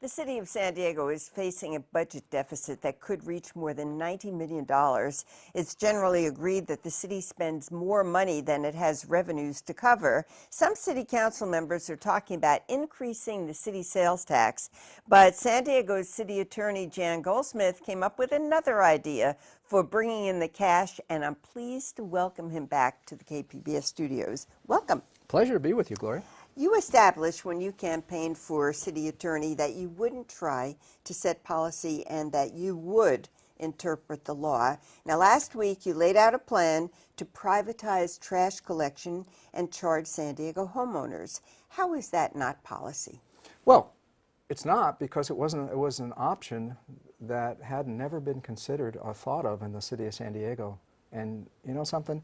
The city of San Diego is facing a budget deficit that could reach more than $90 million. It's generally agreed that the city spends more money than it has revenues to cover. Some city council members are talking about increasing the city sales tax, but San Diego's city attorney Jan Goldsmith came up with another idea for bringing in the cash, and I'm pleased to welcome him back to the KPBS studios. Welcome. Pleasure to be with you, Gloria. You established when you campaigned for city attorney that you wouldn't try to set policy and that you would interpret the law. Now, last week you laid out a plan to privatize trash collection and charge San Diego homeowners. How is that not policy? Well, it's not, because it was an option that had never been considered or thought of in the city of San Diego. And you know something?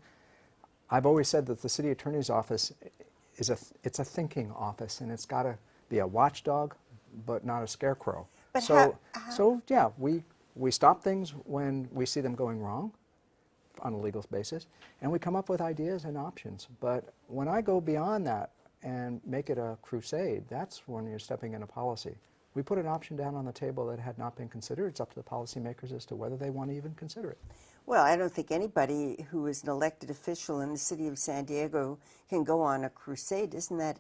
I've always said that the city attorney's office it's a thinking office, and it's got to be a watchdog, but not a scarecrow. But so yeah, we stop things when we see them going wrong on a legal basis, and we come up with ideas and options. But when I go beyond that and make it a crusade, that's when you're stepping into policy. We put an option down on the table that had not been considered. It's up to the policymakers as to whether they want to even consider it. Well, I don't think anybody who is an elected official in the city of San Diego can go on a crusade. Isn't that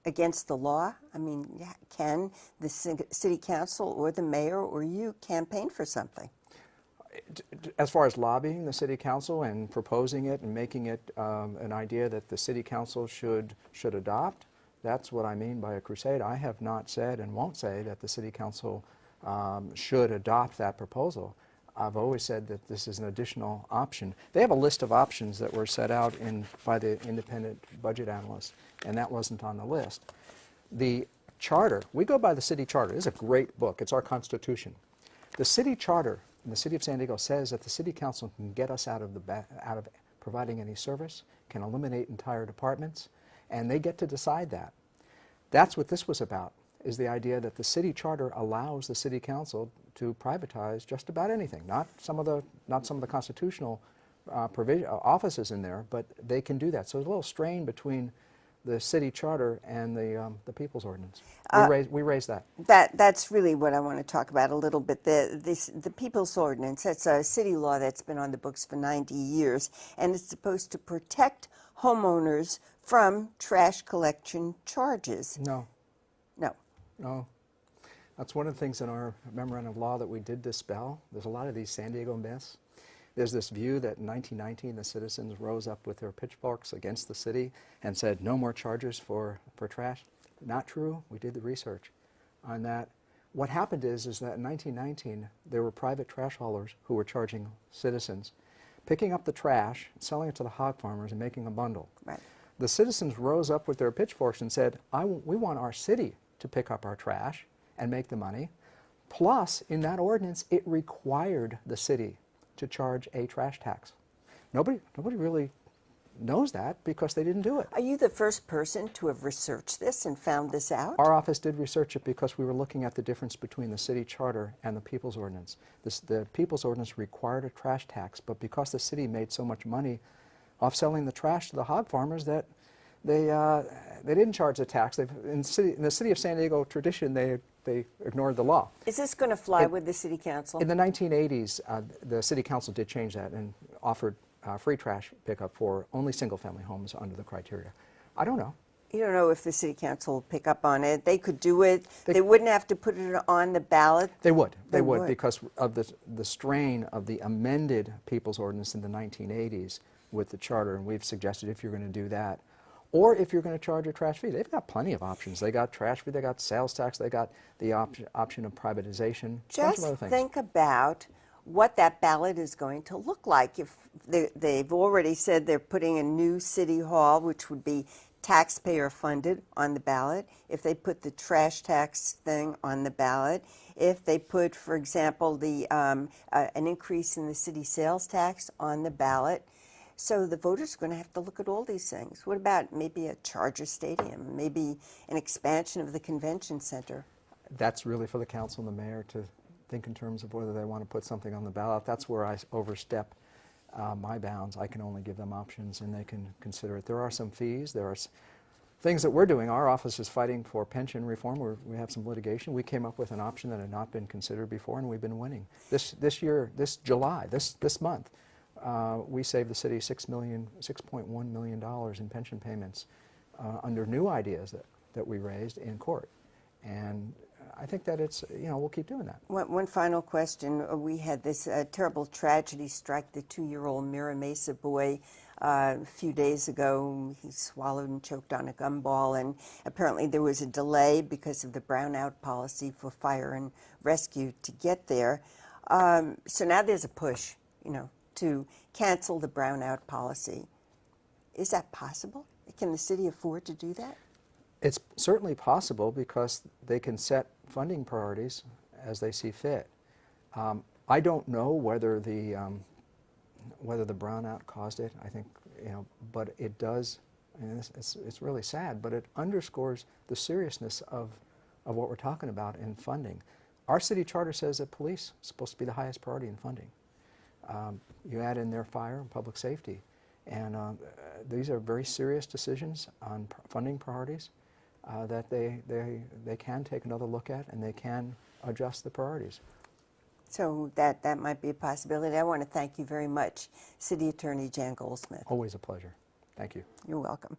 against the law? I mean, can the city council or the mayor or you campaign for something? As far as lobbying the city council and proposing it and making it an idea that the city council should adopt, that's what I mean by a crusade. I have not said and won't say that the city council should adopt that proposal. I've always said that this is an additional option. They have a list of options that were set out by the independent budget analyst, and that wasn't on the list. The charter, we go by the city charter. It's a great book. It's our Constitution. The city charter in the city of San Diego says that the city council can get us out of providing any service, can eliminate entire departments, and they get to decide that. That's what this was about, is the idea that the city charter allows the city council to privatize just about anything. Not some of the constitutional offices in there, but they can do that. So there's a little strain between the city charter and the People's Ordinance. We raised that. That's really what I want to talk about a little bit. The People's Ordinance, that's a city law that's been on the books for 90 years, and it's supposed to protect homeowners from trash collection charges. No. No. No. That's one of the things in our memorandum of law that we did dispel. There's a lot of these San Diego myths. There's this view that in 1919 the citizens rose up with their pitchforks against the city and said no more charges for trash. Not true. We did the research on that. What happened is that in 1919 there were private trash haulers who were charging citizens, picking up the trash, selling it to the hog farmers and making a bundle. Right. The citizens rose up with their pitchforks and said, we want our city to pick up our trash and make the money. Plus, in that ordinance, it required the city to charge a trash tax. Nobody really knows that because they didn't do it. Are you the first person to have researched this and found this out? Our office did research it because we were looking at the difference between the city charter and the People's Ordinance. The People's Ordinance required a trash tax, but because the city made so much money off selling the trash to the hog farmers that they didn't charge a tax. In the city of San Diego tradition, they ignored the law. Is this going to fly with the city council? In the 1980s, the city council did change that and offered free trash pickup for only single-family homes under the criteria. I don't know. You don't know if the city council will pick up on it. They could do it. They wouldn't have to put it on the ballot. They would. They would, because of the strain of the amended People's Ordinance in the 1980s with the charter, and we've suggested if you're going to do that, or if you're going to charge a trash fee. They've got plenty of options. They got trash fee, they got sales tax, they got the option of privatization. Just think about what that ballot is going to look like. If they've already said they're putting a new city hall, which would be taxpayer funded, on the ballot. If they put the trash tax thing on the ballot. If they put, for example, an increase in the city sales tax on the ballot. So the voters are going to have to look at all these things. What about maybe a Charger Stadium, maybe an expansion of the convention center? That's really for the council and the mayor to think in terms of whether they want to put something on the ballot. That's where I overstep my bounds. I can only give them options and they can consider it. There are some fees. things that we're doing, our office is fighting for pension reform. We have some litigation. We came up with an option that had not been considered before, and we've been winning. This year, this July, this month, we saved the city $6.1 million in pension payments under new ideas that we raised in court. And I think that it's, we'll keep doing that. One final question. We had this terrible tragedy strike the 2-year-old Mira Mesa boy a few days ago. He swallowed and choked on a gumball, and apparently there was a delay because of the brownout policy for fire and rescue to get there. So now there's a push, to cancel the brownout policy. Is that possible? Can the city afford to do that? It's certainly possible because they can set funding priorities as they see fit. I don't know whether the brownout caused it. I think, but it does. And it's really sad, but it underscores the seriousness of what we're talking about in funding. Our city charter says that police is supposed to be the highest priority in funding. You add in their fire and public safety, and these are very serious decisions on funding priorities. That they can take another look at, and they can adjust the priorities. So that might be a possibility. I want to thank you very much, City Attorney Jan Goldsmith. Always a pleasure. Thank you. You're welcome.